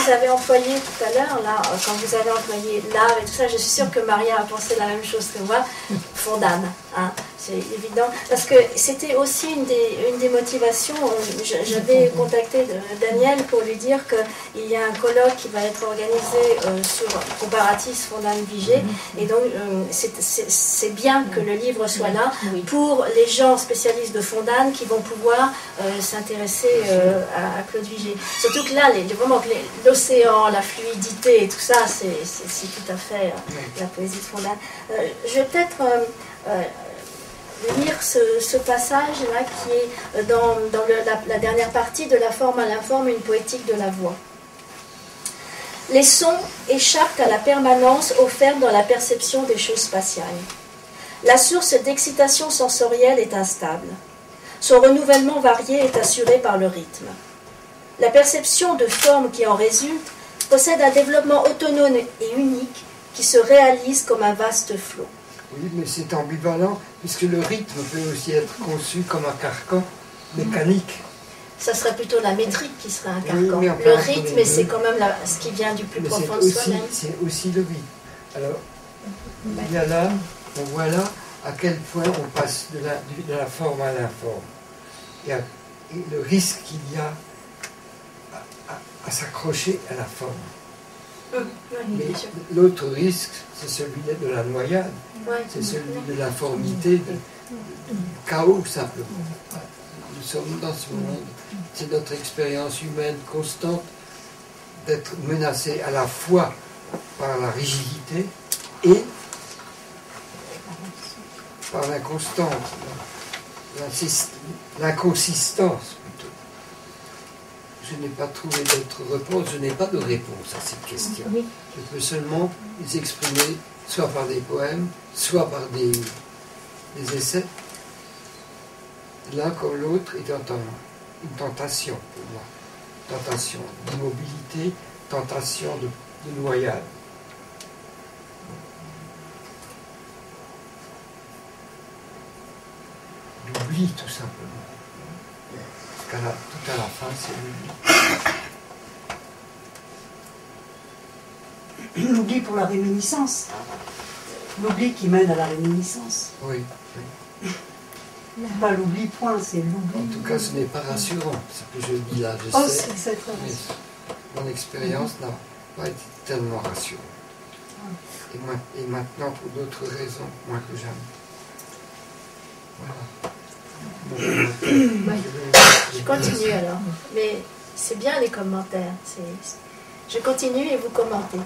vous avez employé tout à l'heure, là, quand vous avez employé l'art et tout ça, je suis sûre que Maria a pensé la même chose que moi, Fondane, hein, c'est évident. Parce que c'était aussi une des motivations, j'avais contacté Daniel pour lui dire qu'il y a un colloque qui va être organisé sur comparatisme Fondane-Vigée, et donc c'est bien que le livre soit là pour les gens spécialistes de Fondane qui vont pouvoir s'intéresser à Claude Vigée. Surtout que là, vraiment l'océan, la fluidité et tout ça, c'est tout à fait la poésie de Fondane. Je vais peut-être lire ce passage-là qui est dans la dernière partie de La forme à l'informe, une poétique de la voix. Les sons échappent à la permanence offerte dans la perception des choses spatiales. La source d'excitation sensorielle est instable. Son renouvellement varié est assuré par le rythme. La perception de forme qui en résulte possède un développement autonome et unique qui se réalise comme un vaste flot. Oui, mais c'est ambivalent, puisque le rythme peut aussi être conçu comme un carcan mécanique. Ça serait plutôt la métrique qui serait un carcan. Oui, le rythme, c'est quand même ce qui vient du plus profond de soi-même. C'est aussi le rythme. Alors, il y a là, on voit là à quel point on passe de la forme à l'informe. Et le risque qu'il y a à s'accrocher à la forme. Mais l'autre risque, c'est celui de la noyade, c'est celui de l'informité, du chaos simplement. Nous sommes dans ce monde, c'est notre expérience humaine constante d'être menacé à la fois par la rigidité et par l'inconstance, l'inconsistance plutôt. Je n'ai pas trouvé d'autre réponse, je n'ai pas de réponse à cette question. Je peux seulement les exprimer soit par des poèmes, soit par des essais. L'un comme l'autre est une tentation pour moi. Tentation d'immobilité, tentation de noyade. D'oubli tout simplement. Parce tout à la fin, c'est l'oubli. L'oubli pour la réminiscence. L'oubli qui mène à la réminiscence. Oui. Pas l'oubli, point, c'est l'oubli. En tout cas, ce n'est pas rassurant, ce que je dis là, je sais. C'est très rassurant. Mon expérience n'a pas été tellement rassurante. Et maintenant, pour d'autres raisons, moins que jamais. Voilà. Je continue alors. Mais c'est bien les commentaires. Je continue et vous commentez.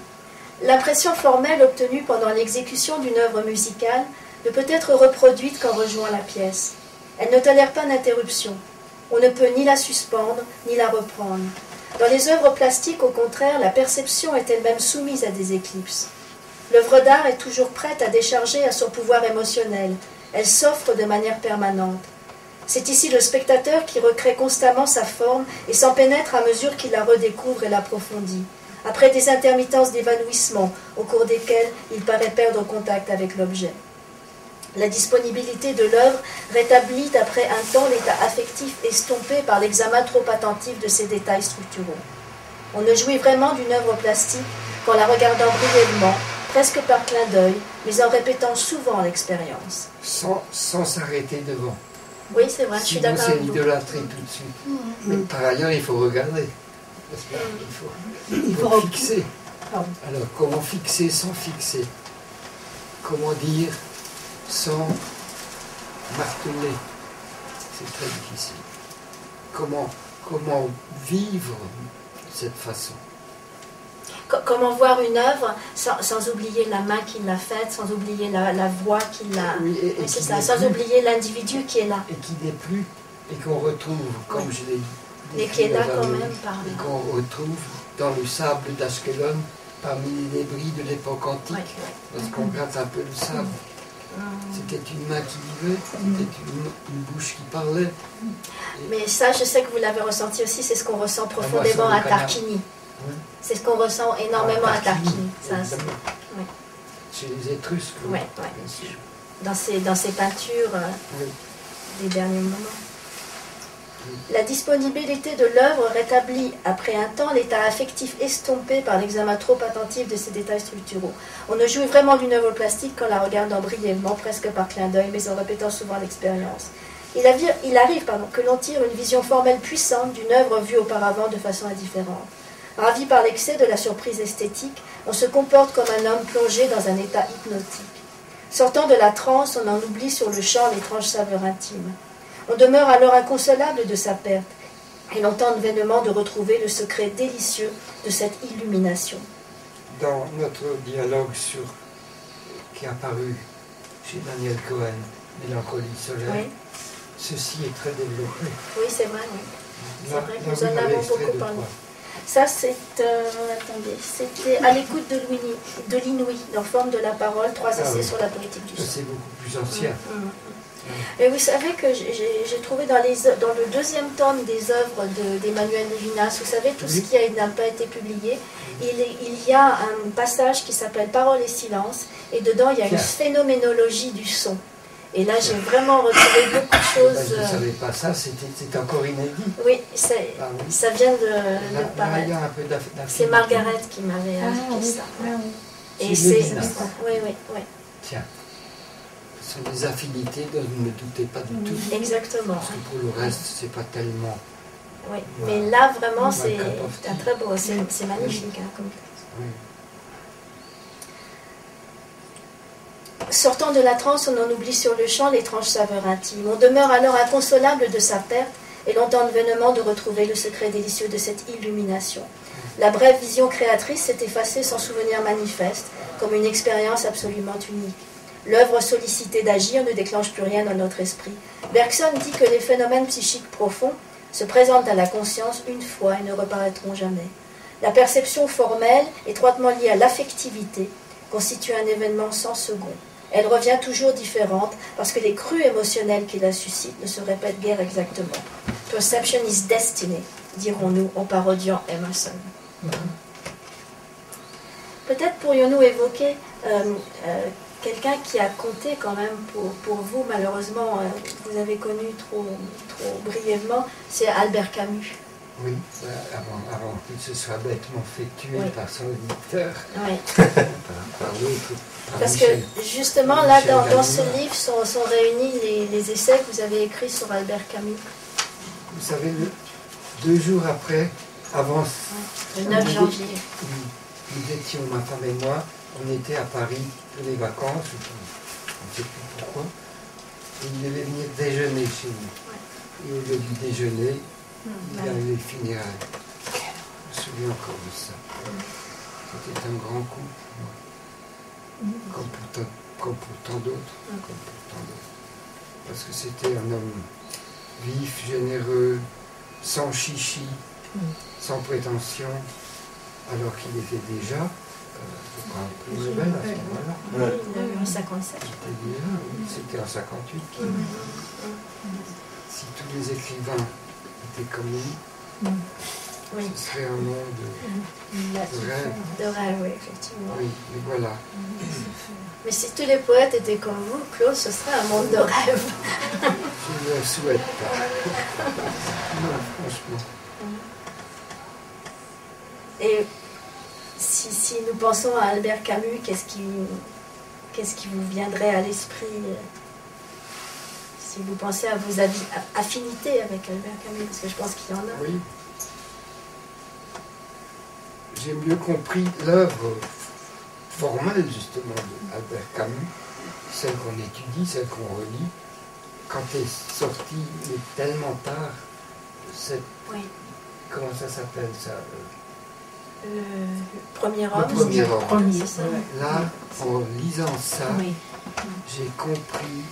L'impression formelle obtenue pendant l'exécution d'une œuvre musicale ne peut être reproduite qu'en rejoignant la pièce. Elle ne tolère pas d'interruption. On ne peut ni la suspendre, ni la reprendre. Dans les œuvres plastiques, au contraire, la perception est elle-même soumise à des éclipses. L'œuvre d'art est toujours prête à décharger à son pouvoir émotionnel. Elle s'offre de manière permanente. C'est ici le spectateur qui recrée constamment sa forme et s'en pénètre à mesure qu'il la redécouvre et l'approfondit. Après des intermittences d'évanouissement, au cours desquelles il paraît perdre contact avec l'objet. La disponibilité de l'œuvre rétablit après un temps l'état affectif estompé par l'examen trop attentif de ses détails structuraux. On ne jouit vraiment d'une œuvre plastique qu'en la regardant brièvement, presque par clin d'œil, mais en répétant souvent l'expérience. Sans s'arrêter devant. Oui, c'est vrai, je suis d'accord avec vous. C'est l'idolâtrie tout de suite. Mais par ailleurs, il faut regarder. Parce qu'il faut fixer. Alors, comment fixer sans fixer? Comment dire sans marteler? C'est très difficile. Comment vivre de cette façon? Comment voir une œuvre sans oublier la main qui l'a faite, sans oublier la voix qui l'a... Oui, c'est ça, sans oublier l'individu qui est là. Et qui n'est plus, et qu'on retrouve, comme je l'ai dit. Et qui est là quand même par là. Et qu'on retrouve dans le sable d'Ashkelon, parmi les débris de l'époque antique. Parce qu'on gratte un peu le sable. C'était une main qui vivait, c'était une bouche qui parlait. Mais ça, je sais que vous l'avez ressenti aussi, c'est ce qu'on ressent profondément à Tarquini. Oui. C'est ce qu'on ressent énormément à Tarquini. Chez les Étrusques, oui, bien sûr. Dans ces peintures des derniers moments. La disponibilité de l'œuvre rétablit après un temps l'état affectif estompé par l'examen trop attentif de ses détails structuraux. On ne jouit vraiment d'une œuvre plastique qu'en la regardant brièvement, presque par clin d'œil, mais en répétant souvent l'expérience. Il arrive que l'on tire une vision formelle puissante d'une œuvre vue auparavant de façon indifférente. Ravi par l'excès de la surprise esthétique, on se comporte comme un homme plongé dans un état hypnotique. Sortant de la transe, on en oublie sur le champ l'étrange saveur intime. On demeure alors inconsolable de sa perte, et l'on tente vainement de retrouver le secret délicieux de cette illumination. Dans notre dialogue qui est apparu chez Daniel Cohen, Mélancolie solaire, oui. Ceci est très développé. Oui, c'est vrai, oui. C'est vrai que nous en avons beaucoup parlé. Ça, c'était à l'écoute de l'inouï, dans Forme de la parole, 3 essais oui. Sur la politique du son. C'est beaucoup plus ancien. Et vous savez que j'ai trouvé dans le 2e tome des œuvres d'Emmanuel Levinas, vous savez, tout ce qui n'a pas été publié, il y a un passage qui s'appelle Parole et silence, et dedans il y a une phénoménologie du son. Et là, j'ai vraiment retrouvé beaucoup de choses. Je ne savais pas ça, c'est encore inédit. Oui, ça vient de paraître. C'est Margaret qui m'avait indiqué ça. Et c'est... Oui. Tiens. Ce sont des affinités dont vous ne doutez pas du tout. Exactement. Parce que pour le reste, c'est pas tellement... Oui, mais là, vraiment, c'est un très beau, c'est magnifique. Hein, comme... Oui. Sortant de la transe, on en oublie sur le champ l'étrange saveur intime. On demeure alors inconsolable de sa perte et l'on tente vainement de retrouver le secret délicieux de cette illumination. La brève vision créatrice s'est effacée sans souvenir manifeste, comme une expérience absolument unique. L'œuvre sollicitée d'agir ne déclenche plus rien dans notre esprit. Bergson dit que les phénomènes psychiques profonds se présentent à la conscience une fois et ne reparaîtront jamais. La perception formelle, étroitement liée à l'affectivité, constitue un événement sans second. Elle revient toujours différente parce que les crues émotionnelles qui la suscitent ne se répètent guère exactement. Perception is destiny, dirons-nous en parodiant Emerson. Peut-être pourrions-nous évoquer quelqu'un qui a compté quand même pour vous, malheureusement, vous avez connu trop brièvement, c'est Albert Camus. Oui, avant qu'il se soit bêtement fait tuer oui. Par son éditeur. Oui. par l'autre. Parce que justement, là, dans ce livre sont réunis les essais que vous avez écrits sur Albert Camus. Vous savez, 2 jours après, avant... Le 9 janvier. Nous étions, ma femme et moi, on était à Paris pour les vacances, on ne sait plus pourquoi, et il devait venir déjeuner chez nous. Et au lieu du déjeuner, il y a eu les funérailles. Je me souviens encore de ça. C'était un grand coup, comme pour tant d'autres. Parce que c'était un homme vif, généreux, sans chichi, sans prétention, alors qu'il était déjà un prix Nobel à ce moment-là. Il a eu en 57. C'était en 58. Si tous les écrivains étaient comme lui, oui. Ce serait un monde de rêve. De rêve, oui, effectivement. Oui, mais voilà. Mais si tous les poètes étaient comme vous, Claude, ce serait un monde de rêve. Je ne le souhaite pas. Non, franchement. Et si nous pensons à Albert Camus, qu'est-ce qui vous viendrait à l'esprit si vous pensez à vos affinités avec Albert Camus, parce que je pense qu'il y en a. Oui. J'ai mieux compris l'œuvre formelle, justement, d'Albert Camus, celle qu'on étudie, celle qu'on relit, quand est sortie, mais tellement tard, cette... Oui. Comment ça s'appelle, ça Le premier homme. Le premier homme. Premier, ça. Là, en lisant ça, oui. j'ai compris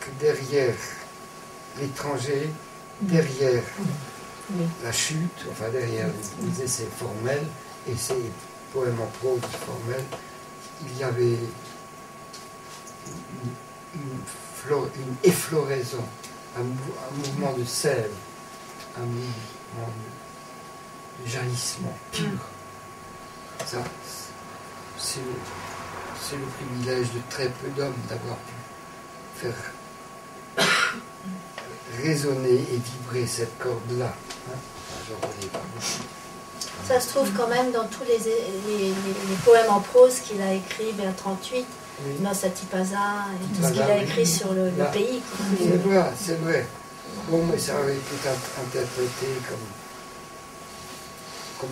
que derrière l'étranger, derrière oui. la chute, enfin derrière les essais formels et ces poèmes en prose formels, il y avait une effloraison, un mouvement de sève, un mouvement de jaillissement pur. Ça, c'est le privilège de très peu d'hommes d'avoir pu faire résonner et vibrer cette corde-là. Hein. J'en connais pas beaucoup. Ça se trouve quand même dans tous les poèmes en prose qu'il a écrits vers 38, Oui. Nosatipaza, et tout ce qu'il Voilà, a oui. écrit sur le Là. pays. C'est vrai, c'est vrai. Bon, mais ça aurait été interprété comme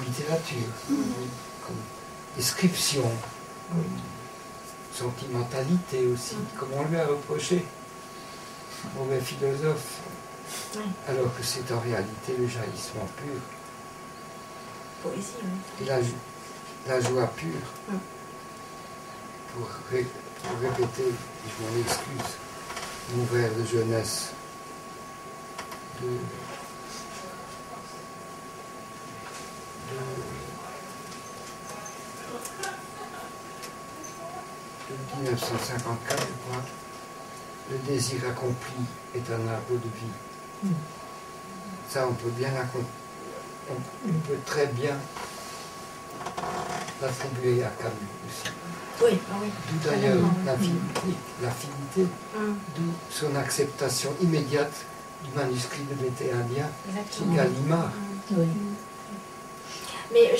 littérature, comme description, comme sentimentalité aussi, comme on lui a reproché. Mauvais philosophe. Oui. Alors que c'est en réalité le jaillissement pur. Poésie, oui. Et la joie pure. Pour répéter, je m'en excuse, mon vers de jeunesse de 1954, je crois. Le désir accompli est un arbre de vie. Ça, on peut bien on peut très bien l'attribuer à Camus aussi. Oui, ah oui. D'où d'ailleurs l'affinité, d'où son acceptation immédiate du manuscrit de Bété Indien chez Exactement. Gallimard. Oui. Mais